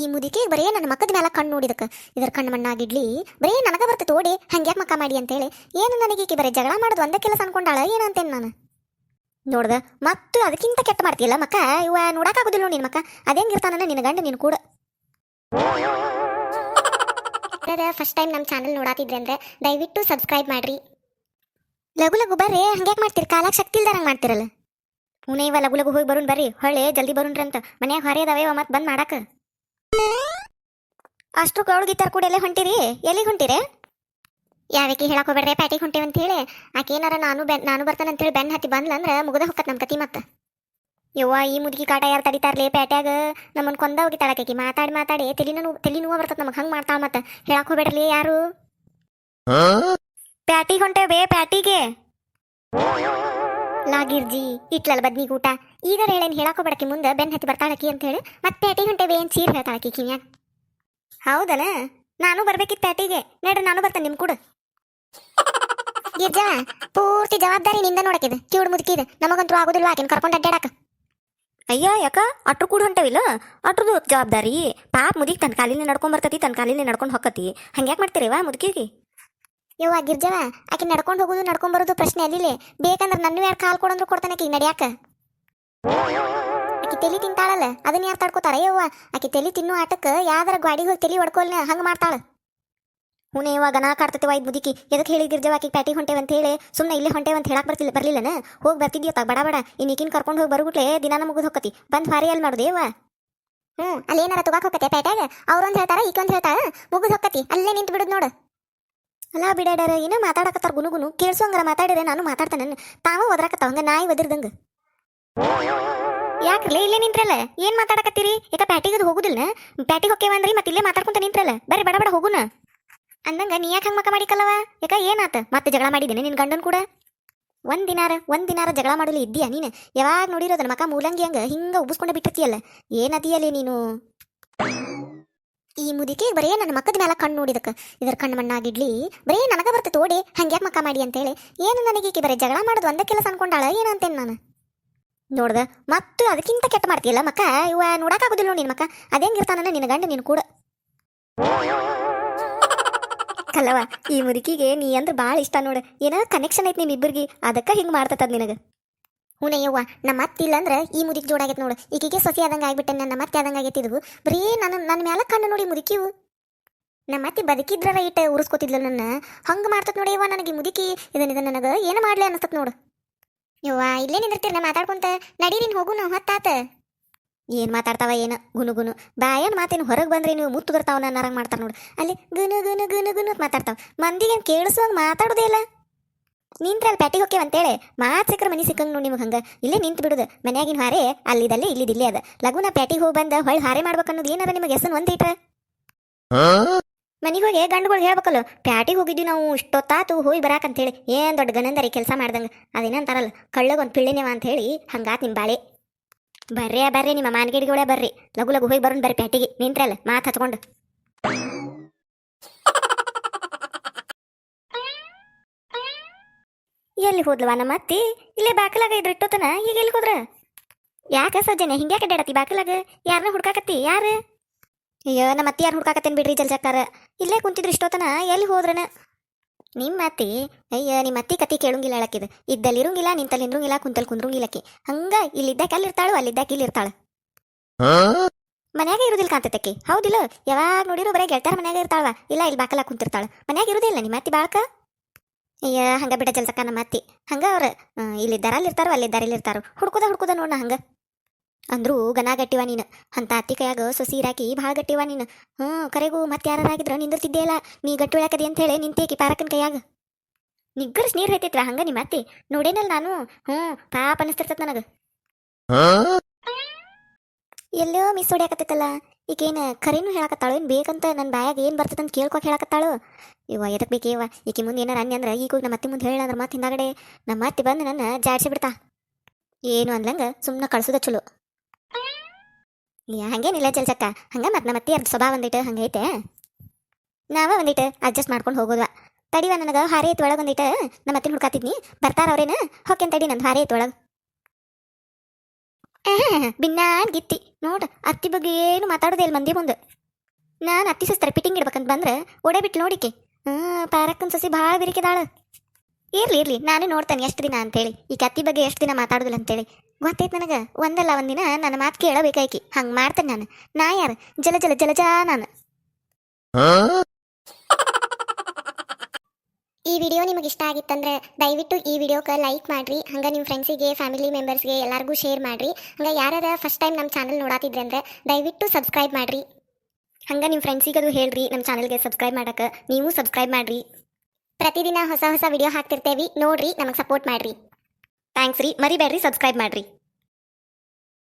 ಈ ಮುದಿಕೆ ಬರೇ ನನ್ನ ಮಕ್ಕದ ಮೇಲೆ ಕಣ್ಣು ನೋಡಿದಕ್ಕೆ ಇದರ ಕಣ್ಣು ಮಣ್ಣಾಗಿಡ್ಲಿ ಬರೇ ನನಗ ಬರ್ತೈತೆ ಓಡಿ ಹಂಗ್ಯಾಕೆ ಮಕ್ಕ ಮಾಡಿ ಅಂತೇಳಿ ಏನು ನನಗೆ ಈಕಿ ಬರೀ ಜಗಳ ಮಾಡೋದು ಒಂದೇ ಕೆಲಸ ಅನ್ಕೊಂಡಾಳ ಏನಂತೇನೆ ನಾನು ನೋಡ್ದ ಮತ್ತು ಅದಕ್ಕಿಂತ ಕೆಟ್ಟ ಮಾಡ್ತೀಯಲ್ಲ ಮಕ್ಕ ಇವ ನೋಡಕ್ಕಾಗೋದಿಲ್ಲ ನಿನ್ನ ಮಕ್ಕ ಅದೇಂಗಿರ್ತಾನ ನಿನ್ನ ಗಂಡ ನೀನು ಕೂಡ ಫಸ್ಟ್ ಟೈಮ್ ನಮ್ಮ ಚಾನಲ್ ನೋಡಾತಿದ್ರೆ ಅಂದ್ರೆ ದಯವಿಟ್ಟು ಸಬ್ಸ್ಕ್ರೈಬ್ ಮಾಡ್ರಿ. ಲಘು ಲಘು ಬರ್ರಿ ಹಂಗ್ಯಾಕೆ ಮಾಡ್ತೀರಿ ಕಾಲಾಗ ಶಕ್ತಿ ಇಲ್ದಾರಂಗೆ ಮಾಡ್ತಿರಲ್ಲ. ಪುಣೆ ಇವ ಲಘು ಲಘು ಹೋಗಿ ಬರೋಣ ಬರ್ರಿ ಹೊಳ್ಳೆ ಜಲ್ದಿ ಬರೋಣ್ರಿ ಅಂತ ಮನ್ಯಾಗ ಹೊರೆ ಅದಾವೆ ಮತ್ತೆ ಬಂದ್ ಮಾಡಾಕ. ಅಷ್ಟು ಗೌಡ್ಗಿತ್ತಾರ ಕೂಡ ಎಲ್ಲೇ ಹೊಂಟಿರಿ ಎಲ್ಲಿಗೆ ಹೊಂಟಿರಿ? ಯಾವಕ್ಕೆ ಹೇಳಕ್ ಹೋಗ್ಬೇಡ್ರಿ ಪ್ಯಾಟಿಗೆ ಹೊಂಟೇವಿ ಅಂತ ಹೇಳಿ ಆಕೆ ಏನಾರ ನಾನು ಬರ್ತಾನೆ ಅಂತೇಳಿ ಬೆನ್ನ ಹತ್ತಿ ಬಂದ್ಲ ಅಂದ್ರೆ ಮುಗದ ಹೊಕ್ಕತ್ ನಮ್ಮ ಕತಿ ಮತ್ತೆ. ಯವ್ವ ಈ ಮುದುಕಿ ಕಾಟ ಯಾರು ತಡಿತಾರ್ಲಿ ಪ್ಯಾಟ್ಯಾಗ ನಮ್ಮನ್ನು ಕೊಂದ ಹೋಗಿತಾಳಕಿ ಮಾತಾಡಿ ಮಾತಾಡಿ ತಲಿ ನೋವು ಬರ್ತದ ನಮಗೆ ಹಂಗೆ ಮಾಡ್ತಾಳ ಮತ್ತೆ ಹೇಳಕ್ ಹೋಗ್ಬೇಡ್ರಿ ಯಾರು. ಪ್ಯಾಟಿಗೆ ಹೊಂಟೇವೆ ಪ್ಯಾಟಿಗೆ ಲಾಗಿರ್ಜಿ ಇಟ್ಲಲ್ಲ ಬದ್ನಿಗೆ ಊಟ ಈಗ ಹೇಳೇನು ಹೇಳಕ್ ಹೋಗ್ಬೇಡಕಿ ಮುಂದೆ ಬೆನ್ನ ಹತ್ತಿ ಬರ್ತಾಳಕಿ ಅಂತ ಹೇಳಿ ಮತ್ತೆ ಪ್ಯಾಟಿಗೆ ಹೊಂಟೇವೆ ಏನು ಚೀರ್ ಹೇಳ್ತಾಳಕಿ ಕಿವ್ಯಾಗ. ಹೌದನ ನಾನು ಬರ್ಬೇಕಿತ್ತು ಪ್ಯಾಟಿಗೆ ನೋಡ್ರಿ ನಾನು ಬರ್ತೇನೆ ನಿಮ್ ಕೂಡ. ಗಿರ್ಜಾ ಪೂರ್ತಿ ಜವಾಬ್ದಾರಿ ನಿಂದ ನೋಡಕಿದೆ ಕಿವುಡ್ ಮುದುಕಿದೆ ನಮಗಂತೂ ಆಗೋದಿಲ್ಲ ಆಕಿನ ಕರ್ಕೊಂಡು ಅಡ್ಡಾಡಕ. ಅಯ್ಯ ಯಾಕ ಅಟ್ರು ಕೂಡ ಹೊಂಟವಿಲ್ಲ ಅಟ್ರದು ಜವಾಬ್ದಾರಿ ಪಾಪ ಮುದಿಗೆ ತನ್ನ ಕಾಲಿನ ನಡ್ಕೊಂಡ್ ಬರ್ತತಿ ತನ್ನ ಕಾಲಿನ ನಡ್ಕೊಂಡು ಹೊಕ್ಕತಿ ಹಂಗ್ಯಾಕೆ ಮಾಡ್ತೀರಿವಾ ಮುದುಕಿಗೆ? ಯವ್ವ ಗಿರ್ಜವ ಆಕೆ ನಡ್ಕೊಂಡು ಹೋಗೋದು ನಡ್ಕೊಂಡ್ ಬರೋದು ಪ್ರಶ್ನೆ ಅಲ್ಲಿಲೆ ಬೇಕಂದ್ರೆ ನನ್ನ ಯಾರು ಕಾಲ್ ಕೊಡಂದ್ರು ಕೊಡ್ತಾನೆ ಆಕಿ ನಡ್ಯಾಕ. ಆಕಿ ತಲಿ ತಿಂತಾಳಲ್ಲ ಅದನ್ನ ಯಾರು ತಡ್ಕೋತಾರ? ಯವ್ವ ಆಕಿ ತಲಿ ತಿನ್ನೋ ಆಟಕ್ಕೆ ಯಾವ್ದಾರ ಗಾಡಿಗೆ ಹೋಗಿ ತಲಿ ಹೊಡ್ಕೊಲ್ನ ಹಂಗೆ ಮಾಡ್ತಾಳ. ಹುನೇ ಇವಾಗ ನಾ ಕಾಡ್ತತಿವ ಇದು ಮುದುಕಿ ಎದಕ್ಕೆ ಹೇಳಿ ಗಿರ್ಜವ ಆಕಿ ಪ್ಯಾಟಿಗೆ ಹೊಂಟೇವೆ ಅಂತ ಹೇಳಿ ಸುಮ್ಮನೆ ಇಲ್ಲೇ ಹೊಂಟೇವೆ ಅಂತ ಹೇಳಕ್ ಬರ್ಲಿಲ್ಲನ ಹೋಗಿ ಬರ್ತಿದ್ಯತ್ತ ಬಡ ಬಡ ಇನ್ನೀಕಿನ ಕರ್ಕೊಂಡು ಹೋಗಿ ಬರುಗುಟ್ಲೆ ದಿನಾನ ಮುಗಿದು ಹೊಕ್ಕತಿ ಬಂದ್ ಭಾರಿ ಅಲ್ಲಿ ಮಾಡುದೇವ. ಅಲ್ಲೇನಾರ ತುಗಾಕ್ ಹೊಕ್ಕತೆ ಪ್ಯಾಟ್ಯಾಗ ಅವ್ರೊಂದು ಹೇಳ್ತಾರ ಈಕೊಂದು ಹೇಳ್ತಾರ ಮುಗಿದು ಹೊಕ್ಕತಿ ಅಲ್ಲೇ ನಿಂತು ಬಿಡುದು ನೋಡು. ಅಲ್ಲ ಬಿಡಾಡಾರ ಏನೋ ಮಾತಾಡಕತ್ತಾರ ಗುನುಗುನು ಕೇಳಿಸೋಂಗಾರ ಮಾತಾಡಿದ್ರೆ ನಾನು ಮಾತಾಡ್ತಾನೆ ತಾವ ಒದ್ರಾಕತ್ತಾವ ಹಂಗ ನಾಯಿ ಒದಿರ್ದಂಗ. ಯಾಕ್ರಲ್ಲ ಇಲ್ಲೇ ನಿಂತ್ರಲ್ಲ ಏನ್ ಮಾತಾಡಕತ್ತೀರಿ? ಯಾಕ ಪ್ಯಾಟಿಗೆ ಹೋಗುದಿಲ್ಲ ಪ್ಯಾಟಿಗೆ ಹೊಕ್ಕೇವಂದ್ರಿ ಮತ್ತೆ ಇಲ್ಲೇ ಮಾತಾಡ್ಕೊಂತ ನಿಂತ್ರಲ್ಲ ಬರ್ರಿ ಬಡ ಬಡ ಹೋಗುನ ಅಂದಂಗ ನೀ ಯಾಕೆ ಹಂಗೆ ಮಕ್ಕ ಮಾಡಿಕಲ್ಲವ? ಯಾಕ ಏನಾತ ಮತ್ತೆ ಜಗಳ ಮಾಡಿದ್ದೇನೆ ನಿನ್ನ ಗಂಡನ್ ಕೂಡ? ಒಂದಿನಾರ ಜಗಳ ಮಾಡಲು ಇದ್ದೀಯಾ ನೀನು? ಯಾವಾಗ ನೋಡಿರೋದನ್ನ ಮಕ್ಕ ಮೂಲಂಗಿ ಹಂಗ ಹಿಂಗ ಉಬ್ಬಿಸ್ಕೊಂಡೆ ಬಿಟ್ಟಿರ್ತೀಯಲ್ಲ ಏನದಿಯಲ್ಲೇ ನೀನು? ಈ ಮುದಿಕೆ ಬರೇ ನನ್ನ ಮಕ್ಕದ ಮೇಲೆ ಕಣ್ಣು ನೋಡಿದಕ್ಕ ಇದರ ಕಣ್ಣು ಮಣ್ಣಾಗಿಡ್ಲಿ ಬರೇ ನನಗ ಬರ್ತೈತೆ ಓಡಿ ಹಂಗ್ಯಾಕೆ ಮಕ್ಕ ಮಾಡಿ ಅಂತೇಳಿ ಏನು ನನಗೆ ಈಕಿ ಬರೀ ಜಗಳ ಮಾಡೋದು ಒಂದೇ ಕೆಲಸ ಅನ್ಕೊಂಡಾಳ ಏನಂತೇನೆ ನಾನು. ನೋಡ್ದ ಮತ್ತು ಅದಕ್ಕಿಂತ ಕೆಟ್ಟ ಮಾಡ್ತೀಯಲ್ಲ ಮಕ್ಕ ಇವ ನೋಡಕ್ಕಾಗೋದಿಲ್ಲ ನಿನ್ನ ಮಕ್ಕ ಅದೇಂಗಿರ್ತಾನ ನಿನ್ನ ಗಂಡ ನೀನು ಕೂಡ. ಕಲ್ಲವ ಈ ಮುದುಕಿಗೆ ನೀ ಅಂದ್ರೆ ಭಾಳ ಇಷ್ಟ ನೋಡು ಏನೋ ಕನೆಕ್ಷನ್ ಐತಿ ನಿಮ್ಮಿಬ್ಬರಿಗೆ ಅದಕ್ಕೆ ಹಿಂಗೆ ಮಾಡ್ತದ ನಿನಗೆ. ಹುನೆಯವ್ವ ನಮ್ಮ ಅತ್ತಿಲ್ಲ ಅಂದ್ರೆ ಈ ಮುದುಕಿ ಜೋಡಾಗೈತೆ ನೋಡು ಈಕಿಗೆ ಸೊಸಿ ಆದಂಗೆ ಆಗ್ಬಿಟ್ಟೆ ನನ್ನ ಮತ್ತೆ ಆದಂಗೆ ಆಗೈತಿದ್ವು ಬರೀ ನನ್ನ ಮ್ಯಾಲ ಕಣ್ಣು ನೋಡಿ ಮುದುಕಿವು. ನಮ್ಮ ಅತ್ತಿ ಬದುಕಿದ್ರ ಇಟ್ಟು ಉರ್ಸ್ಕೊತಿದ್ಲು ನನ್ನ ಹಂಗೆ ಮಾಡ್ತತ್ ನೋಡಿ ಯವ್ವ ನನಗೆ ಮುದುಕಿ ಇದನ್ನ ನನಗೆ ಏನು ಮಾಡ್ಲಿ ಅನಿಸ್ತತ್ ನೋಡು. ಯವ್ವ ಇಲ್ಲೇ ನಿಂದಿರ್ತೀರ ಮಾತಾಡ್ಕೊಂತ ನಡೀರಿನ್ ಹೋಗು ನಾವು ಹೊತ್ತಾತ. ಏನು ಮಾತಾಡ್ತಾವ ಏನು ಗುನು ಬಾಯನ್ ಮಾತೇನು ಹೊರಗೆ ಬಂದ್ರೆ ನೀವು ಮುತ್ತು ಬರ್ತಾವ ನನ್ನರಂಗೆ ಮಾಡ್ತಾರೆ ನೋಡು ಅಲ್ಲಿ ಗುನು ಮಾತಾಡ್ತಾವ ಮಂದಿಗೇನು ಕೇಳಿಸುವಂಗೆ ಮಾತಾಡೋದೇ ಇಲ್ಲ. ನಿಂತ್ರಲ್ಲಿ ಪ್ಯಾಟಿಗೆ ಹೋಗ್ಯವ ಅಂತೇಳಿ ಮಾತು ಸಿಕ್ಕರೆ ಮನೆ ಸಿಕ್ಕಂಗೆ ನೋಡಿ ನಿಮಗೆ ಹಂಗೆ ಇಲ್ಲೇ ನಿಂತು ಬಿಡುದು ಮನ್ಯಾಗಿನ ಹಾರೆ ಅಲ್ಲಿದಲ್ಲಿ ಇಲ್ಲಿದಿಲ್ಲೇ ಅದ ಲಗುನ ಪ್ಯಾಟಿಗೆ ಹೋಗಿ ಬಂದ ಹೊಳ್ಳಿ ಹಾರೆ ಮಾಡ್ಬೇಕು ಅನ್ನೋದು ಏನಾರ ನಿಮಗೆ ಹೆಸರು ಒಂದು ಇಟ್ರೆ ಮನೆಗೆ ಹೋಗಿ ಗಂಡುಗಳು ಹೇಳ್ಬೇಕಲ್ಲ ಪ್ಯಾಟಿಗೆ ಹೋಗಿದ್ವಿ ನಾವು ಇಷ್ಟೊತ್ತಾತು ಹೋಗಿ ಬರಾಕಂತೇಳಿ ಏನು ದೊಡ್ಡ ಗನಂದರಿ ಕೆಲಸ ಮಾಡ್ದಂಗೆ ಅದೇನಂತಾರಲ್ಲ ಕಳ್ಳಗೊಂದು ಪಿಳ್ಳಿನೇವ ಅಂತ ಹೇಳಿ ಹಂಗಾತ್ ನಿಮ್ಮ ಬಾಳೆ. ಬರ್ರಿ ನಿಮ್ಮ ಮಾನ್ಗೇಡಿಗಳೇ ಬರ್ರಿ ಲಘು ಹೋಗಿ ಬರೋಣ ಬರ್ರಿ ಪ್ಯಾಟಿಗೆ ನಿಂತ್ರಲ್ಲ ಮಾತು ಹಚ್ಕೊಂಡು. ಎಲ್ಲಿ ಹೋದ್ಲವ ನಮ್ಮ ಅತ್ತಿ? ಇಲ್ಲೇ ಬಾಕಲಾಗ ಇದ್ರ ಇಟ್ಟೋತನ ಈಗ ಎಲ್ಲಿ ಹೋದ್ರ? ಯಾಕ ಸಜ್ಜನೆ ಹಿಂಗ್ಯಾಕೆ ಅಡ್ಡಾಡತಿ ಬಾಕಲಾಗ ಯಾರನ್ನ ಹುಡ್ಕಾಕತ್ತಿ? ಯಾರು? ಅಯ್ಯೋ ನಮ್ಮ ಅತ್ತಿ ಯಾರು ಹುಡ್ಕಾಕತ್ತೇನು ಬಿಡ್ರಿ ಜಲ್ಜಕ್ಕಾರ ಇಲ್ಲೇ ಕುಂತಿದ್ರು ಇಷ್ಟೋತನ ಎಲ್ಲಿ ಹೋದ್ರನ? ನಿಮ್ಮ ಅತ್ತಿ ಅಯ್ಯ ನಿಮ್ಮ ಅತ್ತಿ ಕತಿ ಕೇಳಂಗಿಲ್ಲ ಹೇಳಕ್ಕಿದ ಇದ್ದಲ್ಲಿ ಇರಂಗಿಲ್ಲ ನಿಂತಲ್ಲಿ ನಿಂದ್ರಂಗಿಲ್ಲ ಕುಂತಲ್ಲಿ ಕುಂದ್ರಂಗಿಲ್ಲಕಿ ಹಂಗ ಇಲ್ಲಿದ್ದಾಕ ಅಲ್ಲಿರ್ತಾಳು ಅಲ್ಲಿದ್ದಾಕ ಇಲ್ಲಿ ಇರ್ತಾಳ ಮನ್ಯಾಗ ಇರುದಿಲ್ಲ ಕಾಂತತಕ್ಕಿ ಹೌದಿಲ್ಲ ಯಾವಾಗ ನೋಡಿರೋ ಬರೀ ಗೆಳತಾರ ಮನ್ಯಾಗ ಇರ್ತಾಳವ ಇಲ್ಲ ಇಲ್ಲಿ ಬಾಕಲ ಕುಂತಿರ್ತಾಳ ಮನ್ಯಾಗ ಇರುದಿಲ್ಲ ನಿಮ್ಮ ಅತ್ತಿ ಬಾಳಕ. ಅಯ್ಯ ಹಂಗ ಬಿಡ ಜಲ್ಸಕ್ಕ ನಮ್ಮ ಅತ್ತಿ ಹಂಗ ಅವ್ರ ಇಲ್ಲಿದ್ದಾರ ಅಲ್ಲಿರ್ತಾರೋ ಅಲ್ಲಿದ್ದಾರ ಇಲ್ಲಿರ್ತಾರೋ ಹುಡ್ಕೋದ ನೋಡ ಹಂಗ ಅಂದ್ರು ಗನ ಗಟ್ಟಿವ ನೀನು ಅಂತ ಅತ್ತಿ ಕೈಯಾಗ ಸೊಸಿ ಇರಾಕಿ ಭಾಳ ಗಟ್ಟಿವ ನೀನು. ಕರೆಗೂ ಮತ್ತೆ ಯಾರಾಗಿದ್ರ ನಿಂದಿರ್ತಿದ್ದೇ ಇಲ್ಲ ನೀ ಗಟ್ಟಿ ಉಳಾಕದಿ ಅಂತ ಹೇಳಿ ನಿಂತೇಕಿ ಪಾರಕನ್ ಕೈಯಾಗ ನಿಗ್ಗರ್ಸ್ ನೀರು ಹೈತೈತ್ವ ಹಂಗ ನಿಮ್ಮ ಅತ್ತಿ ನೋಡೇನಲ್ಲ ನಾನು ಪಾಪ ಅನಿಸ್ತಿರ್ತದ ನನಗ. ಎಲ್ಲೋ ಮಿಸ್ ಹೊಡ್ಯಾಕತ್ತೈತಲ್ಲ ಈಗೇನು ಕರೆನೂ ಹೇಳಕತ್ತಾಳು ಏನು ಬೇಕಂತ ನನ್ನ ಬಾಯಾಗ ಏನು ಬರ್ತದಂತ ಕೇಳ್ಕೊಕ್ ಹೇಳಕತ್ತಾಳು. ಇವ ಎದಕ್ಕೆ ಬೇಕೇವ ಈಕಿ ಮುಂದೆ ಏನಾರ ಅನ್ನಿ ಅಂದ್ರೆ ಈಗ ನಮ್ಮ ಅತ್ತಿ ಮುಂದೆ ಹೇಳ ಅಂದ್ರೆ ಮತ್ತೆ ಹಿಂದಾಗಡೆ ನಮ್ಮ ಅತ್ತಿ ಬಂದು ನನ್ನ ಜಾಡ್ಸಿ ಬಿಡ್ತಾ ಏನು ಅನ್ಲಂಗ ಸುಮ್ಮನೆ ಕಳ್ಸೋದ ಚಲೋ. ಹಂಗೇನಿಲ್ಲ ಜಲ್ಸಕ್ಕ ಹಂಗ ಮತ್ತೆ ನಮ್ಮ ಅತ್ತಿ ಅರ್ಧ ಸ್ವಭಾವ ಒಂದಿಟ್ಟು ಹಂಗೈತೆ ನಾವ ಒಂದಿಟ್ಟು ಅಡ್ಜಸ್ಟ್ ಮಾಡ್ಕೊಂಡು ಹೋಗೋದ್ವ. ತಡಿವ ನನಗೆ ಹಾರೆ ಐತಿ ಒಳಗೆ ಒಂದಿಟ್ಟು ನಮ್ಮ ಅತ್ತಿನ ಹುಡ್ಕಾತಿದ್ನಿ ಬರ್ತಾರ ಅವ್ರೇನು ಹೊಕ್ಕೇನು ತಡಿ ನಂದು ಹಾರೆ ಐತಿ ಒಳಗೆ. ಬಿನ್ನಾನ್ ಗಿತ್ತಿ ನೋಡ ಅತ್ತಿ ಬಗ್ಗೆ ಏನು ಮಾತಾಡೋದೇ ಇಲ್ಲ ಮಂದಿ ಮುಂದೆ. ನಾನು ಅತ್ತಿ ಸಸ್ತರ ಪಿಟಿಂಗ್ ಇಡ್ಬೇಕಂತ ಬಂದ್ರೆ ಒಡೆ ಬಿಟ್ಟು ನೋಡಿಕೆ ಪಾರಕ್ಕನ್ ಸಸಿ ಭಾಳ ಬಿರಿಕಿದಾಳ. ಇರ್ಲಿ ನಾನು ನೋಡ್ತೇನೆ ಎಷ್ಟು ದಿನ ಅಂತೇಳಿ ಈ ಅತ್ತಿ ಬಗ್ಗೆ ಎಷ್ಟು ದಿನ ಮಾತಾಡೋದಿಲ್ಲ ಅಂತೇಳಿ. ಗೊತ್ತೈತೆ ನನಗೆ ಒಂದಲ್ಲ ಒಂದಿನ ನನ್ನ ಮಾತು ಕೇಳಬೇಕಾಯ್ಕಿ. ಹಂಗೆ ಮಾಡ್ತೇನೆ ನಾನು. ನಾ ಯಾರು ಜಲಜಾ ನಾನು. ಈ ವಿಡಿಯೋ ನಿಮಗೆ ಇಷ್ಟ ಆಗಿತ್ತಂದ್ರೆ ದಯವಿಟ್ಟು ಈ ವಿಡಿಯೋಕ್ಕೆ ಲೈಕ್ ಮಾಡಿರಿ. ಹಂಗೆ ನಿಮ್ಮ ಫ್ರೆಂಡ್ಸಿಗೆ ಫ್ಯಾಮಿಲಿ ಮೆಂಬರ್ಸ್ಗೆ ಎಲ್ಲರಿಗೂ ಶೇರ್ ಮಾಡಿರಿ. ಹಂಗೆ ಯಾರು ಫಸ್ಟ್ ಟೈಮ್ ನಮ್ಮ ಚಾನಲ್ ನೋಡಾತಿದ್ರೆ ಅಂದ್ರೆ ದಯವಿಟ್ಟು ಸಬ್ಸ್ಕ್ರೈಬ್ ಮಾಡಿರಿ. ಹಂಗೆ ನಿಮ್ಮ ಫ್ರೆಂಡ್ಸಿಗೆ ಅದು ಹೇಳ್ರಿ ನಮ್ಮ ಚಾನಲ್ಗೆ ಸಬ್ಸ್ಕ್ರೈಬ್ ಮಾಡಕ್ಕೆ. ನೀವು ಸಬ್ಸ್ಕ್ರೈಬ್ ಮಾಡಿರಿ. ಪ್ರತಿದಿನ ಹೊಸ ವಿಡಿಯೋ ಹಾಕ್ತಿರ್ತೇವೆ ನೋಡ್ರಿ, ನಮಗೆ ಸಪೋರ್ಟ್ ಮಾಡಿರಿ. ಥ್ಯಾಂಕ್ಸ್ ರೀ. ಮರಿಬೇಡ್ರಿ ಸಬ್ಸ್ಕ್ರೈಬ್ ಮಾಡಿರಿ.